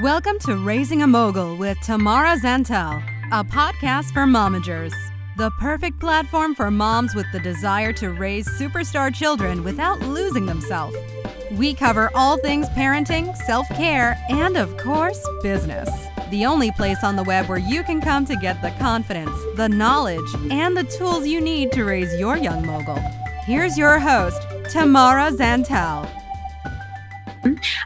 Welcome to Raising a Mogul with Tamara Zantell, a podcast for momagers. The perfect platform for moms with the desire to raise superstar children without losing themselves. We cover all things parenting, self-care, and of course, business. The only place on the web where you can come to get the confidence, the knowledge, and the tools you need to raise your young mogul. Here's your host, Tamara Zantell.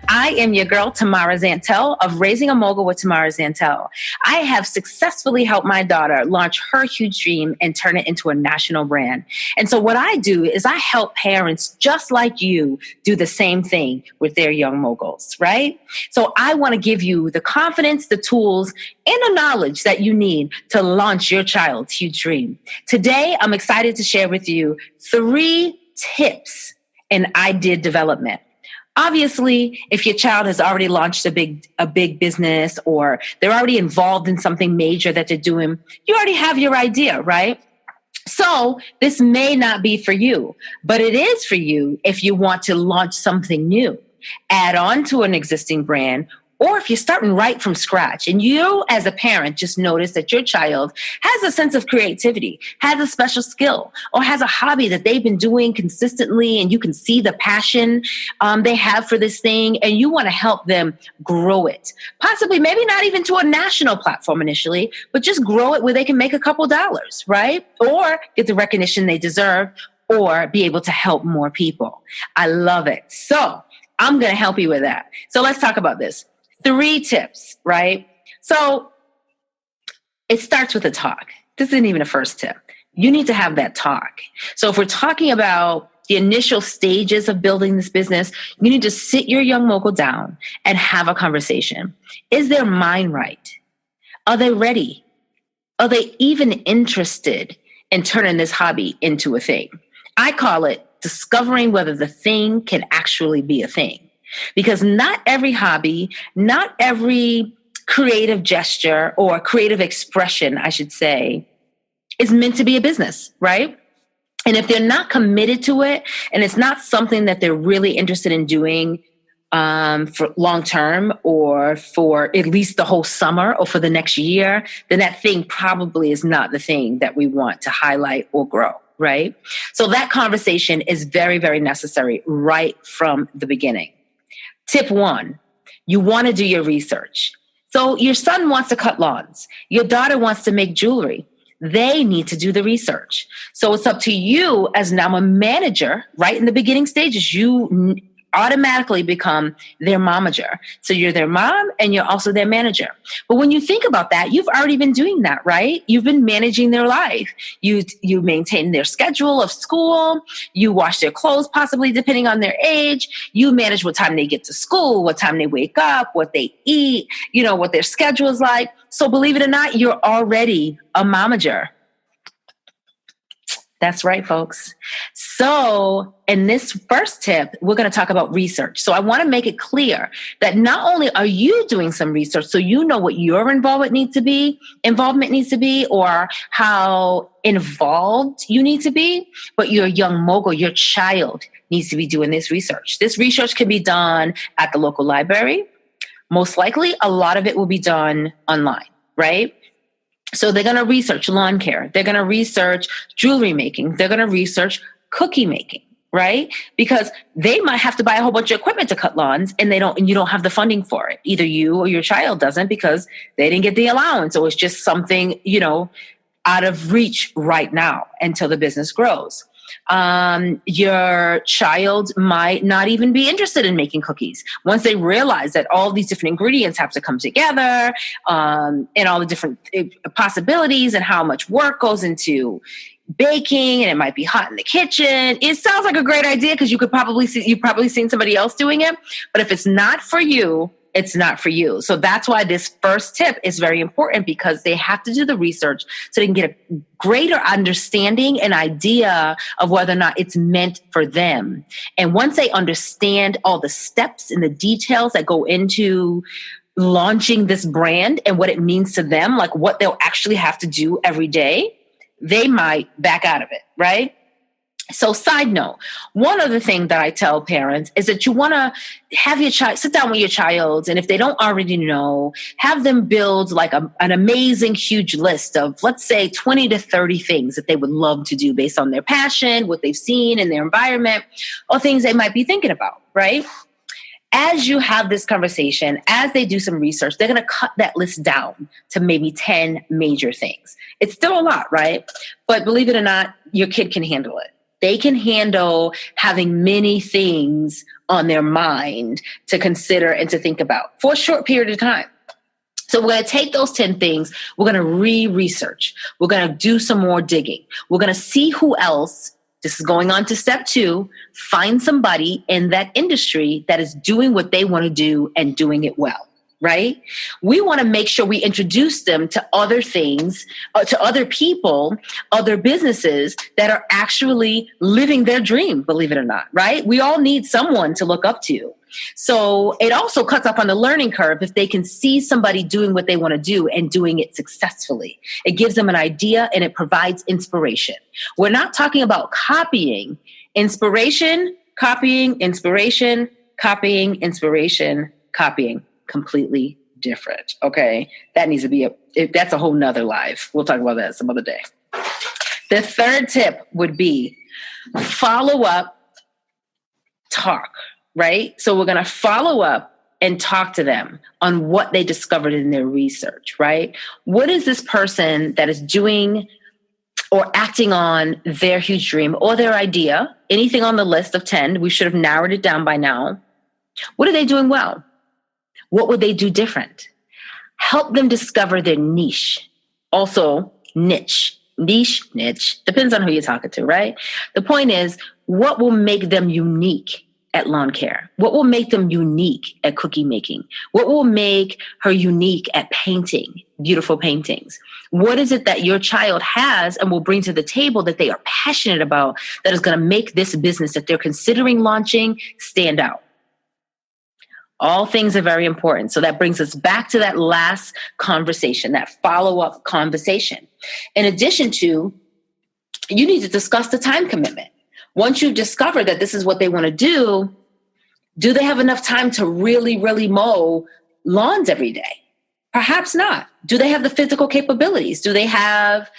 I am your girl, Tamara Zantell of Raising a Mogul with Tamara Zantell. I have successfully helped my daughter launch her huge dream and turn it into a national brand. And so what I do is I help parents just like you do the same thing with their young moguls, right? So I want to give you the confidence, the tools, and the knowledge that you need to launch your child's huge dream. Today, I'm excited to share with you 3 tips in idea development. Obviously, if your child has already launched a big business or they're already involved in something major that they're doing, you already have your idea, right? So this may not be for you, but it is for you if you want to launch something new, add on to an existing brand, or if you're starting right from scratch and you as a parent just notice that your child has a sense of creativity, has a special skill, or has a hobby that they've been doing consistently and you can see the passion they have for this thing and you want to help them grow it. Possibly, maybe not even to a national platform initially, but just grow it where they can make a couple dollars, right? Or get the recognition they deserve or be able to help more people. I love it. So I'm going to help you with that. So let's talk about this. 3 tips, right? So it starts with a talk. This isn't even a first tip. You need to have that talk. So if we're talking about the initial stages of building this business, you need to sit your young mogul down and have a conversation. Is their mind right? Are they ready? Are they even interested in turning this hobby into a thing? I call it discovering whether the thing can actually be a thing. Because not every hobby, not every creative gesture or creative expression, I should say, is meant to be a business, right? And if they're not committed to it and it's not something that they're really interested in doing for long term or for at least the whole summer or for the next year, then that thing probably is not the thing that we want to highlight or grow, right? So that conversation is very, very necessary right from the beginning. Tip 1, you want to do your research. So your son wants to cut lawns. Your daughter wants to make jewelry. They need to do the research. So it's up to you as now a manager, right in the beginning stages, you automatically become their momager. So you're their mom and you're also their manager. But when you think about that, you've already been doing that, right? You've been managing their life. You maintain their schedule of school. You wash their clothes, possibly depending on their age. You manage what time they get to school, what time they wake up, what they eat, what their schedule is like. So believe it or not, you're already a momager. That's right, folks. So in this first tip, we're going to talk about research. So I want to make it clear that not only are you doing some research, so you know what your involvement needs to be, or how involved you need to be, but your young mogul, your child needs to be doing this research. This research can be done at the local library. Most likely, a lot of it will be done online, right? So they're going to research lawn care. They're going to research jewelry making. They're going to research cookie making, right? Because they might have to buy a whole bunch of equipment to cut lawns and you don't have the funding for it. Either you or your child doesn't because they didn't get the allowance. So it's just something, out of reach right now until the business grows. Your child might not even be interested in making cookies once they realize that all these different ingredients have to come together, and all the different possibilities and how much work goes into baking, and it might be hot in the kitchen. It sounds like a great idea because you've probably seen somebody else doing it, but if it's not for you, it's not for you. So that's why this first tip is very important, because they have to do the research so they can get a greater understanding and idea of whether or not it's meant for them. And once they understand all the steps and the details that go into launching this brand and what it means to them, like what they'll actually have to do every day, they might back out of it, right? So side note, one other thing that I tell parents is that you want to have your child, sit down with your child, and if they don't already know, have them build like an amazing, huge list of, let's say, 20 to 30 things that they would love to do based on their passion, what they've seen in their environment, or things they might be thinking about, right? As you have this conversation, as they do some research, they're going to cut that list down to maybe 10 major things. It's still a lot, right? But believe it or not, your kid can handle it. They can handle having many things on their mind to consider and to think about for a short period of time. So we're going to take those 10 things. We're going to research. We're going to do some more digging. We're going to see who else. This is going on to step 2. Find somebody in that industry that is doing what they want to do and doing it well. Right? We want to make sure we introduce them to other things, to other people, other businesses that are actually living their dream, believe it or not, right? We all need someone to look up to. So it also cuts up on the learning curve if they can see somebody doing what they want to do and doing it successfully. It gives them an idea and it provides inspiration. We're not talking about copying. Inspiration, copying, inspiration, copying, inspiration, copying. Completely different. Okay. That needs to be that's a whole nother live. We'll talk about that some other day. The third tip would be follow up, talk, right? So we're going to follow up and talk to them on what they discovered in their research, right? What is this person that is doing or acting on their huge dream or their idea? Anything on the list of 10, we should have narrowed it down by now. What are they doing well? What would they do different? Help them discover their niche. Also, niche. Niche. Depends on who you're talking to, right? The point is, what will make them unique at lawn care? What will make them unique at cookie making? What will make her unique at painting, beautiful paintings? What is it that your child has and will bring to the table that they are passionate about that is going to make this business that they're considering launching stand out? All things are very important. So that brings us back to that last conversation, that follow-up conversation. In addition to, you need to discuss the time commitment. Once you've discovered that this is what they want to do they have enough time to really, really mow lawns every day? Perhaps not. Do they have the physical capabilities? Do they have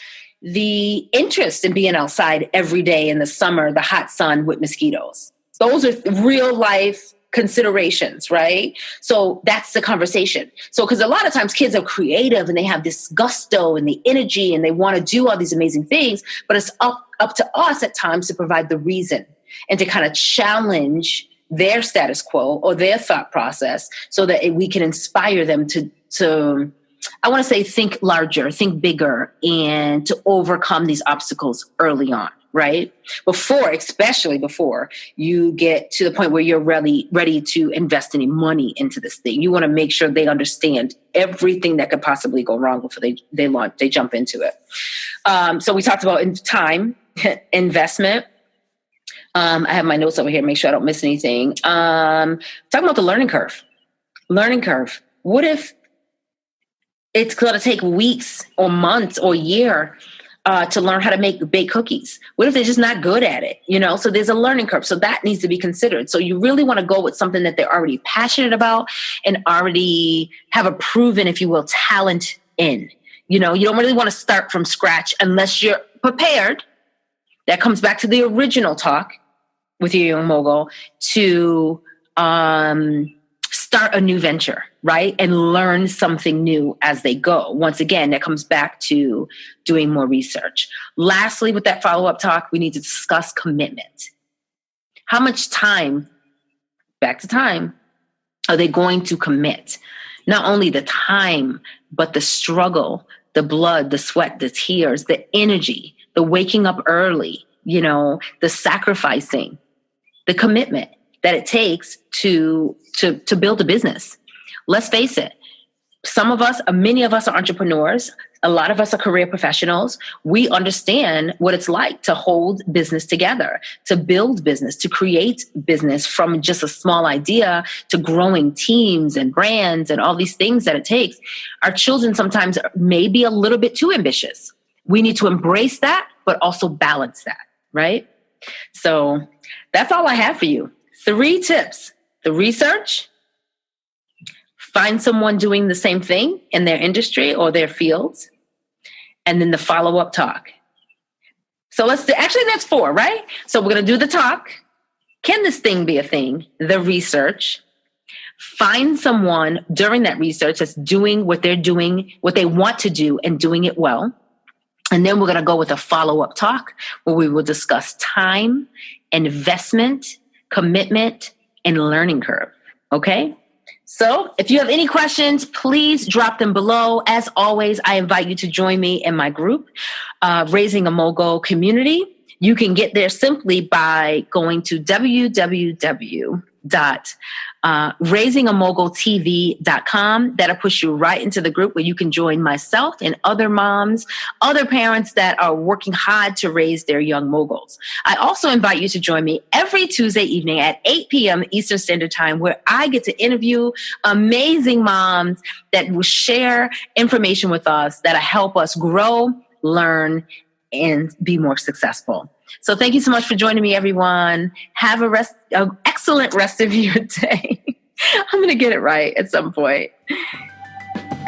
the interest in being outside every day in the summer, the hot sun with mosquitoes? Those are real life considerations, right? So that's the conversation. So, because a lot of times kids are creative and they have this gusto and the energy and they want to do all these amazing things, but it's up to us at times to provide the reason and to kind of challenge their status quo or their thought process so that we can inspire them to I want to say, think larger, think bigger, and to overcome these obstacles early on. Right? Especially before you get to the point where you're ready to invest any money into this thing. You want to make sure they understand everything that could possibly go wrong before they jump into it. So we talked about time, investment. I have my notes over here, make sure I don't miss anything. Talking about the learning curve. What if it's going to take weeks or months or a year to learn how to bake cookies? What if they're just not good at it? So there's a learning curve. So that needs to be considered. So you really want to go with something that they're already passionate about and already have a proven, if you will, talent in. You don't really want to start from scratch unless you're prepared. That comes back to the original talk with your young mogul to start a new venture, right? And learn something new as they go. Once again, that comes back to doing more research. Lastly, with that follow-up talk, we need to discuss commitment. How much time, back to time, are they going to commit? Not only the time, but the struggle, the blood, the sweat, the tears, the energy, the waking up early, the sacrificing, the commitment that it takes to build a business. Let's face it. Many of us are entrepreneurs. A lot of us are career professionals. We understand what it's like to hold business together, to build business, to create business from just a small idea to growing teams and brands and all these things that it takes. Our children sometimes may be a little bit too ambitious. We need to embrace that, but also balance that, right? So that's all I have for you. 3 tips: the research, find someone doing the same thing in their industry or their fields, and then the follow-up talk. So actually that's 4, right? So we're going to do the talk. Can this thing be a thing? The research. Find someone during that research that's doing what they're doing, what they want to do, and doing it well. And then we're going to go with a follow-up talk where we will discuss time, investment, commitment, and learning curve. Okay? So if you have any questions, please drop them below. As always, I invite you to join me in my group, Raising a Mogul Community. You can get there simply by going to www.raisingamogultv.com. That'll push you right into the group where you can join myself and other moms, other parents that are working hard to raise their young moguls. I also invite you to join me every Tuesday evening at 8 p.m. Eastern Standard Time, where I get to interview amazing moms that will share information with us that'll help us grow, learn, and be more successful. So thank you so much for joining me, everyone. Have an excellent rest of your day. I'm going to get it right at some point.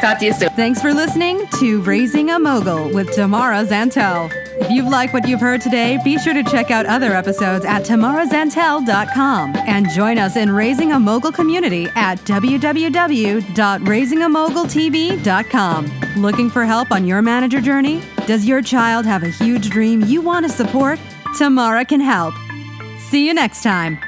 Talk to you soon. Thanks for listening to Raising a Mogul with Tamara Zantell. If you've liked what you've heard today, be sure to check out other episodes at tamarazantell.com and join us in Raising a Mogul community at www.raisingamogultv.com. Looking for help on your manager journey? Does your child have a huge dream you want to support? Tamara can help. See you next time.